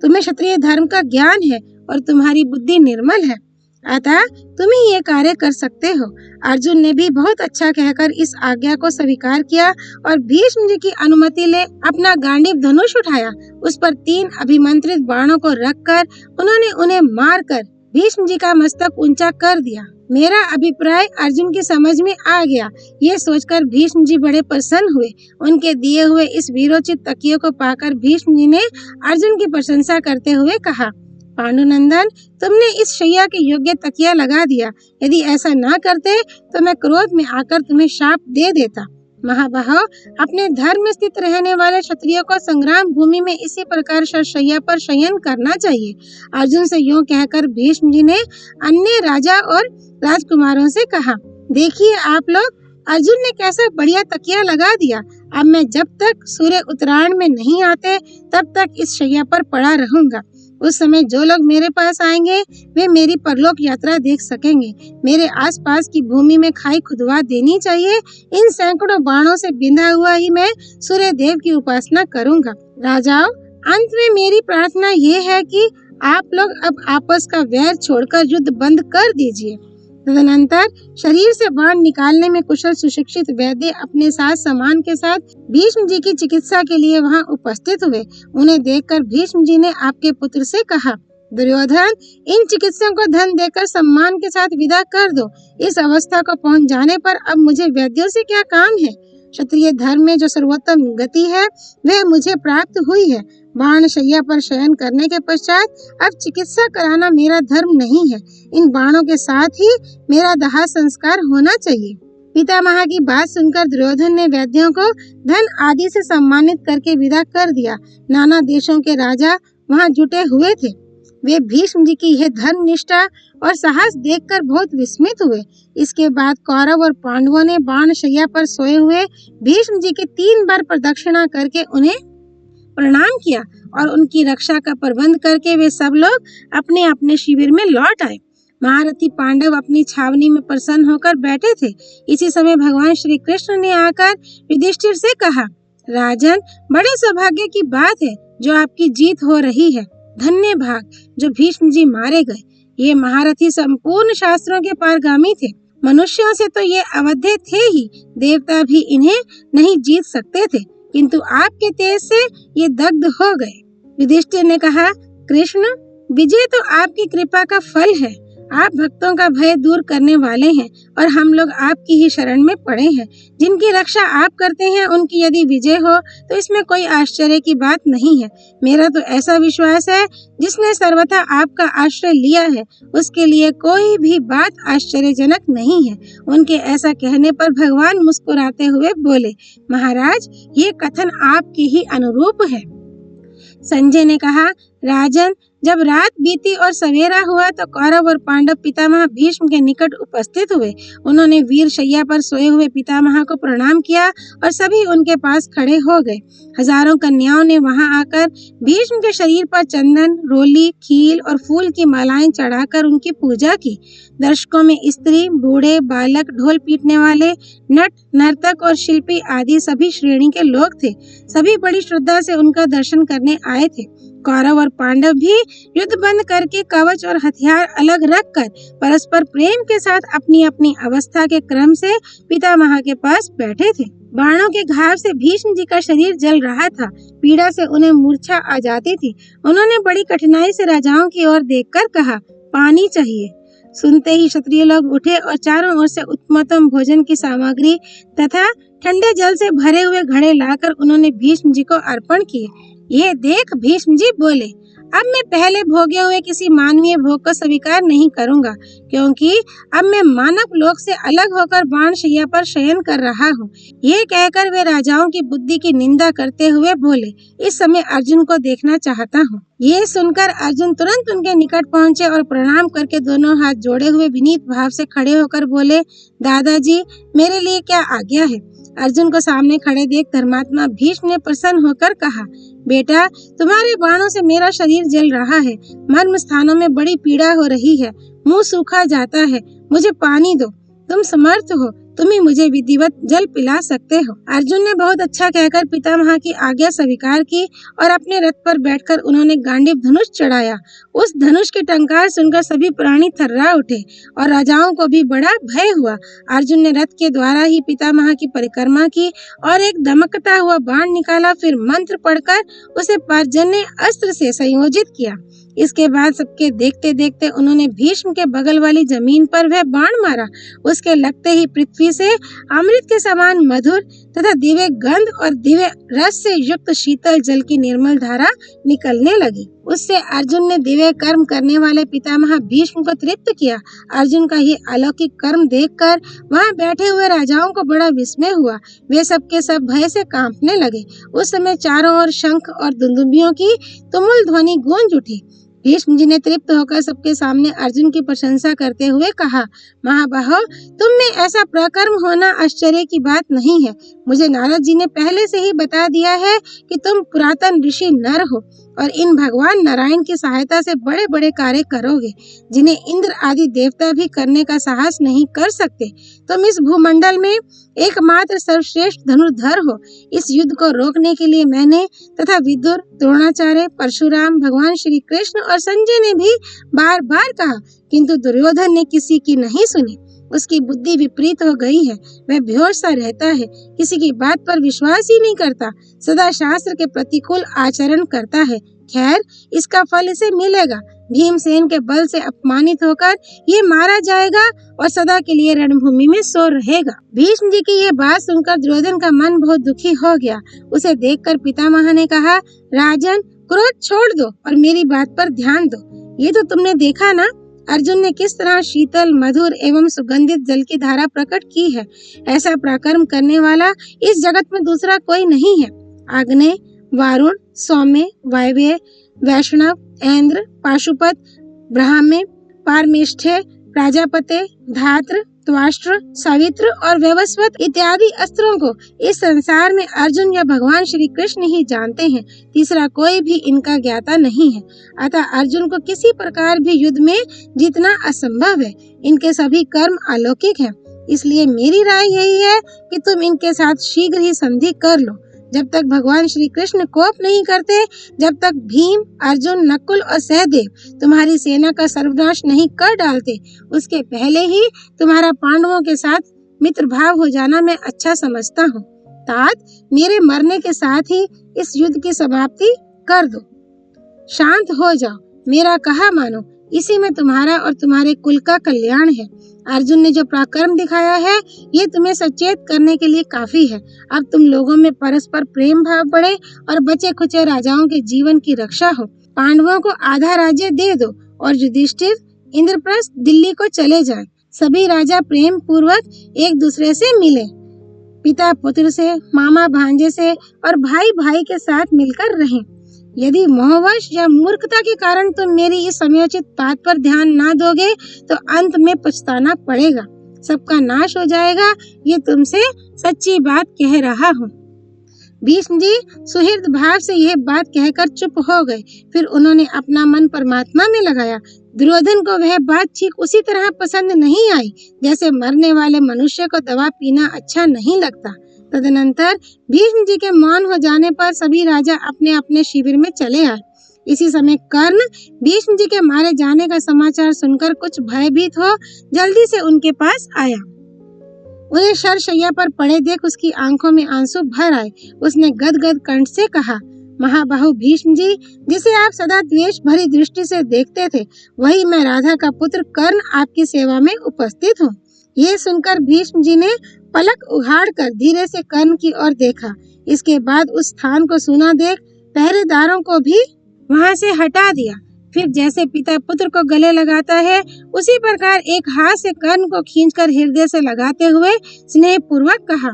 तुम्हें क्षत्रिय धर्म का ज्ञान है और तुम्हारी बुद्धि निर्मल है, अतः तुम ही ये कार्य कर सकते हो। अर्जुन ने भी बहुत अच्छा कहकर इस आज्ञा को स्वीकार किया और भीष्म जी की अनुमति ले अपना गांडीव धनुष उठाया। उस पर 3 अभिमंत्रित बाणों को रखकर उन्होंने उन्हें मारकर भीष्म जी का मस्तक ऊंचा कर दिया। मेरा अभिप्राय अर्जुन की समझ में आ गया। ये सोचकर भीष्म जी बड़े प्रसन्न हुए। उनके दिए हुए इस वीरोचित तकियों को पाकर भीष्म जी ने अर्जुन की प्रशंसा करते हुए कहा, पांडुनंदन, तुमने इस शैया के योग्य तकिया लगा दिया। यदि ऐसा ना करते तो मैं क्रोध में आकर तुम्हें शाप दे देता। महाबाहो, अपने धर्म में स्थित रहने वाले क्षत्रियों को संग्राम भूमि में इसी प्रकार शैया पर शयन करना चाहिए। अर्जुन से यूं कहकर भीष्म जी ने अन्य राजा और राजकुमारों से कहा, देखिए आप लोग, अर्जुन ने कैसा बढ़िया तकिया लगा दिया। अब मैं जब तक सूर्य उत्तरायण में नहीं आते तब तक इस शैया पर पड़ा रहूंगा। उस समय जो लोग मेरे पास आएंगे वे मेरी परलोक यात्रा देख सकेंगे। मेरे आसपास की भूमि में खाई खुदवा देनी चाहिए। इन सैकड़ों बाणों से बिंधा हुआ ही मैं सूर्य देव की उपासना करूंगा। राजाओं, अंत में मेरी प्रार्थना ये है कि आप लोग अब आपस का वैर छोड़कर युद्ध बंद कर दीजिए। तदनंतर शरीर से बाण निकालने में कुशल सुशिक्षित वैद्य अपने साथ सामान के साथ भीष्म जी की चिकित्सा के लिए वहां उपस्थित हुए। उन्हें देखकर भीष्म जी ने आपके पुत्र से कहा, दुर्योधन, इन चिकित्सकों को धन देकर सम्मान के साथ विदा कर दो। इस अवस्था को पहुंच जाने पर अब मुझे वैद्यों से क्या काम है। क्षत्रिय धर्म में जो सर्वोत्तम गति है वह मुझे प्राप्त हुई है। बाण शैया पर शयन करने के पश्चात अब चिकित्सा कराना मेरा धर्म नहीं है। इन बाणों के साथ ही मेरा दाह संस्कार होना चाहिए। पितामह की बात सुनकर दुर्योधन ने वैद्यों को धन आदि से सम्मानित करके विदा कर दिया। नाना देशों के राजा वहां जुटे हुए थे। वे भीष्म जी की यह धर्म निष्ठा और साहस देखकर बहुत विस्मित हुए। इसके बाद कौरव और पांडवों ने बाण शैया पर सोए हुए भीष्म जी के 3 बार प्रदक्षिणा करके उन्हें प्रणाम किया और उनकी रक्षा का प्रबंध करके वे सब लोग अपने अपने शिविर में लौट आए। महारथी पांडव अपनी छावनी में प्रसन्न होकर बैठे थे। इसी समय भगवान श्री कृष्ण ने आकर युधिष्ठिर से कहा, राजन, बड़े सौभाग्य की बात है जो आपकी जीत हो रही है। धन्य भाग जो भीष्म जी मारे गए। ये महारथी संपूर्ण शास्त्रों के पारगामी थे। मनुष्यों से तो ये अवध्य थे ही, देवता भी इन्हें नहीं जीत सकते थे, किंतु आपके तेज से ये दग्ध हो गए। युधिष्ठिर ने कहा, कृष्ण, विजय तो आपकी कृपा का फल है। आप भक्तों का भय दूर करने वाले हैं और हम लोग आपकी ही शरण में पड़े हैं। जिनकी रक्षा आप करते हैं उनकी यदि विजय हो तो इसमें कोई आश्चर्य की बात नहीं है। मेरा तो ऐसा विश्वास है, जिसने सर्वथा आपका आश्रय लिया है उसके लिए कोई भी बात आश्चर्यजनक नहीं है। उनके ऐसा कहने पर भगवान मुस्कुराते हुए बोले, महाराज, ये कथन आपके ही अनुरूप है। संजय ने कहा, राजन, जब रात बीती और सवेरा हुआ तो कौरव और पांडव पितामह भीष्म के निकट उपस्थित हुए। उन्होंने वीर शैया पर सोए हुए पितामह को प्रणाम किया और सभी उनके पास खड़े हो गए। हजारों कन्याओं ने वहां आकर भीष्म के शरीर पर चंदन, रोली, खील और फूल की मालाएं चढ़ाकर उनकी पूजा की। दर्शकों में स्त्री, बूढ़े, बालक, ढोल पीटने वाले, नट, नर्तक और शिल्पी आदि सभी श्रेणी के लोग थे। सभी बड़ी श्रद्धा से उनका दर्शन करने आए थे। कौरव और पांडव भी युद्ध बंद करके कवच और हथियार अलग रखकर परस्पर प्रेम के साथ अपनी अपनी अवस्था के क्रम से पितामह के पास बैठे थे। बाणों के घाव से भीष्म जी का शरीर जल रहा था। पीड़ा से उन्हें मूर्छा आ जाती थी। उन्होंने बड़ी कठिनाई से राजाओं की ओर देखकर कहा, पानी चाहिए। सुनते ही क्षत्रिय लोग उठे और चारों ओर से उत्तमोत्तम भोजन की सामग्री तथा ठंडे जल से भरे हुए घड़े लाकर उन्होंने भीष्म जी को अर्पण किए। ये देख भीष्म जी बोले, अब मैं पहले भोगे हुए किसी मानवीय भोग को स्वीकार नहीं करूंगा, क्योंकि अब मैं मानव लोक से अलग होकर बाण शैया पर शयन कर रहा हूँ। ये कहकर वे राजाओं की बुद्धि की निंदा करते हुए बोले, इस समय अर्जुन को देखना चाहता हूँ। ये सुनकर अर्जुन तुरंत उनके निकट पहुँचे और प्रणाम करके दोनों हाथ जोड़े हुए विनीत भाव से खड़े होकर बोले, दादाजी, मेरे लिए क्या आज्ञा है। अर्जुन को सामने खड़े देख धर्मात्मा भीष्म ने प्रसन्न होकर कहा, बेटा, तुम्हारे बाणों से मेरा शरीर जल रहा है। मर्म स्थानों में बड़ी पीड़ा हो रही है। मुंह सूखा जाता है। मुझे पानी दो। तुम समर्थ हो, तुम ही मुझे विधिवत जल पिला सकते हो। अर्जुन ने बहुत अच्छा कहकर पितामह की आज्ञा स्वीकार की और अपने रथ पर बैठकर उन्होंने गांडीव धनुष चढ़ाया। उस धनुष की टंकार सुनकर सभी प्राणी थर्रा उठे और राजाओं को भी बड़ा भय हुआ। अर्जुन ने रथ के द्वारा ही पितामह की परिक्रमा की और एक दमकता हुआ बाण निकाला, फिर मंत्र पढ़कर उसे पर्जन्य अस्त्र से संयोजित किया। इसके बाद सबके देखते देखते उन्होंने भीष्म के बगल वाली जमीन पर वह बाण मारा। उसके लगते ही पृथ्वी से अमृत के समान मधुर तथा दिव्य गंध और दिव्य रस से युक्त शीतल जल की निर्मल धारा निकलने लगी। उससे अर्जुन ने दिव्य कर्म करने वाले पितामह भीष्म को तृप्त किया। अर्जुन का ये अलौकिक कर्म देखकर वहां बैठे हुए राजाओं को बड़ा विस्मय हुआ। वे सब के सब भय से कांपने लगे। उस समय चारों ओर शंख और दुंदुभियों की तुमुल ध्वनि गूंज उठी। भीष्म जी ने तृप्त होकर सबके सामने अर्जुन की प्रशंसा करते हुए कहा, महाबाहो, तुम में ऐसा प्रकर्म होना आश्चर्य की बात नहीं है। मुझे नारद जी ने पहले से ही बता दिया है कि तुम पुरातन ऋषि नर हो और इन भगवान नारायण की सहायता से बड़े बड़े कार्य करोगे, जिन्हें इंद्र आदि देवता भी करने का साहस नहीं कर सकते। तुम इस भूमंडल में एकमात्र सर्वश्रेष्ठ धनुर्धर हो। इस युद्ध को रोकने के लिए मैंने तथा विदुर, द्रोणाचार्य, परशुराम, भगवान श्री कृष्ण और संजय ने भी बार बार कहा, किंतु दुर्योधन ने किसी की नहीं सुनी। उसकी बुद्धि विपरीत हो गई है। वह बेहोश सा रहता है, किसी की बात पर विश्वास ही नहीं करता, सदा शास्त्र के प्रतिकूल आचरण करता है। खैर, इसका फल इसे मिलेगा। भीमसेन के बल से अपमानित होकर ये मारा जाएगा और सदा के लिए रणभूमि में सो रहेगा। भीष्म जी की ये बात सुनकर दुर्योधन का मन बहुत दुखी हो गया। उसे देखकर पितामह ने कहा, राजन, क्रोध छोड़ दो और मेरी बात पर ध्यान दो। ये तो तुमने देखा ना, अर्जुन ने किस तरह शीतल, मधुर एवं सुगंधित जल की धारा प्रकट की है। ऐसा पराक्रम करने वाला इस जगत में दूसरा कोई नहीं है। आग्नेय, वारुण, सौम्य, वायव्य, वैष्णव, इंद्र, पाशुपत, ब्राह्मण, पारमेष्ठ्य, प्राजापते, धात्र, त्वाष्ट्र, सावित्र और व्यवस्वत इत्यादि अस्त्रों को इस संसार में अर्जुन या भगवान श्री कृष्ण ही जानते हैं। तीसरा कोई भी इनका ज्ञाता नहीं है। अतः अर्जुन को किसी प्रकार भी युद्ध में जीतना असंभव है। इनके सभी कर्म अलौकिक हैं। इसलिए मेरी राय यही है कि तुम इनके साथ शीघ्र ही संधि कर लो। जब तक भगवान श्री कृष्ण कोप नहीं करते, जब तक भीम, अर्जुन, नकुल और सहदेव तुम्हारी सेना का सर्वनाश नहीं कर डालते, उसके पहले ही तुम्हारा पांडवों के साथ मित्र भाव हो जाना मैं अच्छा समझता हूँ। तात, मेरे मरने के साथ ही इस युद्ध की समाप्ति कर दो। शांत हो जाओ, मेरा कहा मानो। इसी में तुम्हारा और तुम्हारे कुल का कल्याण है। अर्जुन ने जो पराक्रम दिखाया है, ये तुम्हें सचेत करने के लिए काफी है। अब तुम लोगों में परस्पर प्रेम भाव बढ़े और बचे खुचे राजाओं के जीवन की रक्षा हो। पांडवों को आधा राज्य दे दो और युधिष्ठिर, इंद्रप्रस्थ, दिल्ली को चले जाएं। सभी राजा प्रेम पूर्वक एक दूसरे से मिले, पिता पुत्र से, मामा भांजे से और भाई भाई के साथ मिलकर रहें। यदि मोहवश या मूर्खता के कारण तुम मेरी इस समयोचित बात पर ध्यान ना दोगे तो अंत में पछताना पड़ेगा। सबका नाश हो जाएगा। ये तुमसे सच्ची बात कह रहा हूँ। भीष्म जी सुहृद भाव से यह बात कहकर चुप हो गए। फिर उन्होंने अपना मन परमात्मा में लगाया। दुर्योधन को वह बात ठीक उसी तरह पसंद नहीं आई जैसे मरने वाले मनुष्य को दवा पीना अच्छा नहीं लगता। तदनंतर भीष्म जी के मौन हो जाने पर सभी राजा अपने अपने शिविर में चले आए। इसी समय कर्ण भीष्म जी के मारे जाने का समाचार सुनकर कुछ भयभीत हो जल्दी से उनके पास आया। उन्हें शरशैया पर पड़े देख उसकी आंखों में आंसू भर आए। उसने गदगद कंठ से कहा, महाबाहु भीष्म जी, जिसे आप सदा द्वेष भरी दृष्टि से देखते थे, वही मैं राधा का पुत्र कर्ण आपकी सेवा में उपस्थित हूँ। ये सुनकर भीष्म जी ने पलक उघाड़कर धीरे से कर्ण की ओर देखा। इसके बाद उस स्थान को सुना देख पहरेदारों को भी वहां से हटा दिया। फिर जैसे पिता पुत्र को गले लगाता है, उसी प्रकार एक हाथ से कर्ण को खींचकर हृदय से लगाते हुए स्नेह पूर्वक कहा,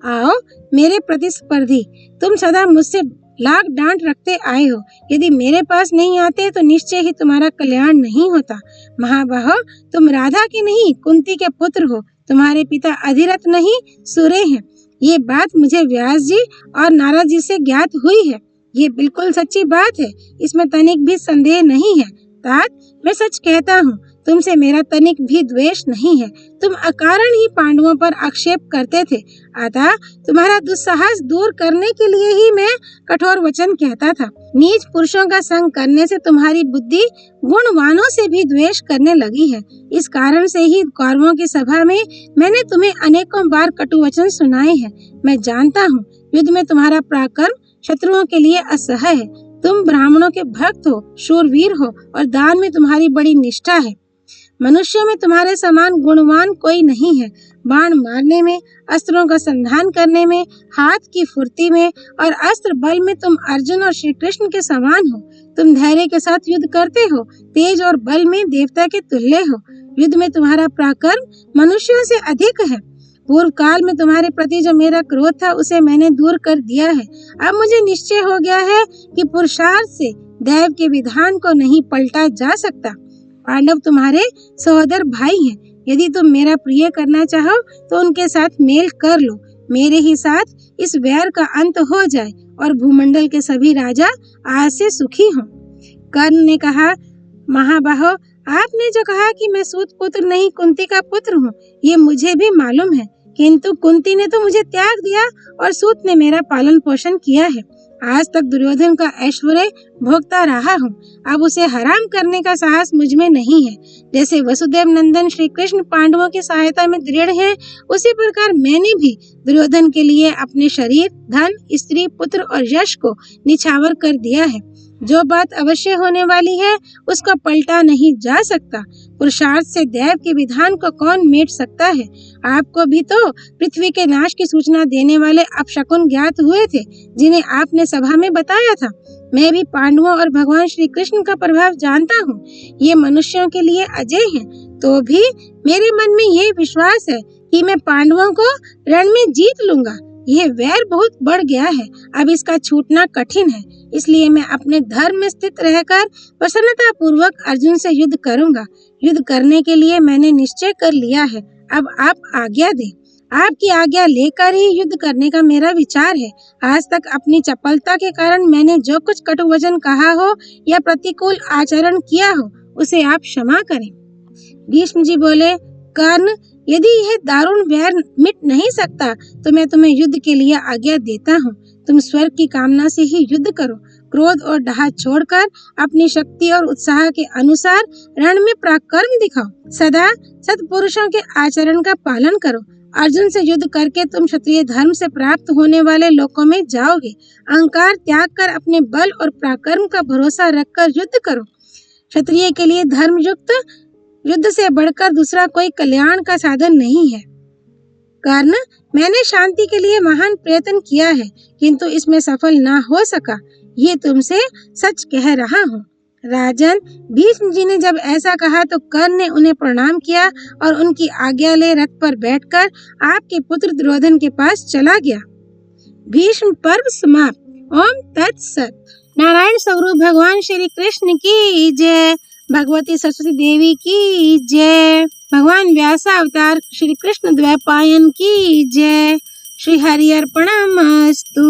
आओ मेरे प्रतिस्पर्धी, तुम सदा मुझसे लाख डांट रखते आए हो। यदि मेरे पास नहीं आते तो निश्चय ही तुम्हारा कल्याण नहीं होता। महाबाहो, तुम राधा की नहीं कुंती के पुत्र हो। तुम्हारे पिता अधिरथ नहीं सूर्य हैं। ये बात मुझे व्यास जी और नारद जी से ज्ञात हुई है। ये बिल्कुल सच्ची बात है, इसमें तनिक भी संदेह नहीं है। तात, मैं सच कहता हूँ, तुमसे मेरा तनिक भी द्वेष नहीं है। तुम अकारण ही पांडवों पर आक्षेप करते थे, अतः तुम्हारा दुस्साहस दूर करने के लिए ही मैं कठोर वचन कहता था। नीच पुरुषों का संग करने से तुम्हारी बुद्धि गुणवानों से भी द्वेष करने लगी है। इस कारण से ही कौरवों की सभा में मैंने तुम्हें अनेकों बार कटु वचन सुनाए हैं। मैं जानता हूँ युद्ध में तुम्हारा पराक्रम शत्रुओं के लिए असह्य है। तुम ब्राह्मणों के भक्त हो, शूरवीर हो और दान में तुम्हारी बड़ी निष्ठा है। मनुष्यों में तुम्हारे समान गुणवान कोई नहीं है। बाण मारने में, अस्त्रों का संधान करने में, हाथ की फुर्ती में और अस्त्र बल में तुम अर्जुन और श्री कृष्ण के समान हो। तुम धैर्य के साथ युद्ध करते हो, तेज और बल में देवता के तुल्य हो। युद्ध में तुम्हारा पराक्रम मनुष्यों से अधिक है। पूर्व काल में तुम्हारे प्रति जो मेरा क्रोध था उसे मैंने दूर कर दिया है। अब मुझे निश्चय हो गया है कि पुरुषार्थ से दैव के विधान को नहीं पलटा जा सकता। पांडव तुम्हारे सहोदर भाई हैं। यदि तुम मेरा प्रिय करना चाहो तो उनके साथ मेल कर लो। मेरे ही साथ इस वैर का अंत हो जाए और भूमंडल के सभी राजा आज से सुखी हों। कर्ण ने कहा, महाबाहो, आपने जो कहा कि मैं सूत पुत्र नहीं कुंती का पुत्र हूँ, ये मुझे भी मालूम है, किंतु कुंती ने तो मुझे त्याग दिया और सूत ने मेरा पालन पोषण किया है। आज तक दुर्योधन का ऐश्वर्य भोगता रहा हूँ, अब उसे हराम करने का साहस मुझ में नहीं है। जैसे वसुदेव नंदन श्री कृष्ण पांडवों की सहायता में दृढ़ है, उसी प्रकार मैंने भी दुर्योधन के लिए अपने शरीर, धन, स्त्री, पुत्र और यश को निछावर कर दिया है। जो बात अवश्य होने वाली है उसका पलटा नहीं जा सकता। पुरुषार्थ से दैव के विधान को कौन मेट सकता है। आपको भी तो पृथ्वी के नाश की सूचना देने वाले अपशकुन ज्ञात हुए थे, जिन्हें आपने सभा में बताया था। मैं भी पांडवों और भगवान श्री कृष्ण का प्रभाव जानता हूँ। ये मनुष्यों के लिए अजय हैं, तो भी मेरे मन में यह विश्वास है कि मैं पांडवों को रण में जीत लूंगा। यह वैर बहुत बढ़ गया है, अब इसका छूटना कठिन है। इसलिए मैं अपने धर्म में स्थित रहकर प्रसन्नता पूर्वक अर्जुन से युद्ध करूंगा। युद्ध करने के लिए मैंने निश्चय कर लिया है। अब आप आज्ञा दें। आपकी आज्ञा लेकर ही युद्ध करने का मेरा विचार है। आज तक अपनी चपलता के कारण मैंने जो कुछ कटु वचन कहा हो या प्रतिकूल आचरण किया हो, उसे आप क्षमा करें। भीष्म जी बोले, कर्ण, यदि यह दारुण वैर मिट नहीं सकता तो मैं तुम्हें युद्ध के लिए आज्ञा देता हूँ। तुम स्वर्ग की कामना से ही युद्ध करो। क्रोध और डाह छोड़कर अपनी शक्ति और उत्साह के अनुसार रण में पराक्रम दिखाओ। सदा सत्पुरुषों के आचरण का पालन करो। अर्जुन से युद्ध करके तुम क्षत्रिय धर्म से प्राप्त होने वाले लोकों में जाओगे। अहंकार त्याग कर अपने बल और पराक्रम का भरोसा रखकर युद्ध करो। क्षत्रिय के लिए धर्म युक्त युद्ध से बढ़कर दूसरा कोई कल्याण का साधन नहीं है। कर्ण, मैंने शांति के लिए महान प्रयत्न किया है, किंतु इसमें सफल ना हो सका। ये तुमसे सच कह रहा हूँ। राजन, भीष्म जी ने जब ऐसा कहा तो कर्ण ने उन्हें प्रणाम किया और उनकी आज्ञा ले रथ पर बैठकर आपके पुत्र दुर्योधन के पास चला गया। भीष्म पर्व समाप्त। ओम तत्सत। नारायण स्वरूप भगवान श्री कृष्ण की जय। भगवती सरस्वती देवी की जय। भगवान व्यास अवतार श्री कृष्ण द्वैपायन की जय। श्री हरि अर्पणमस्तु।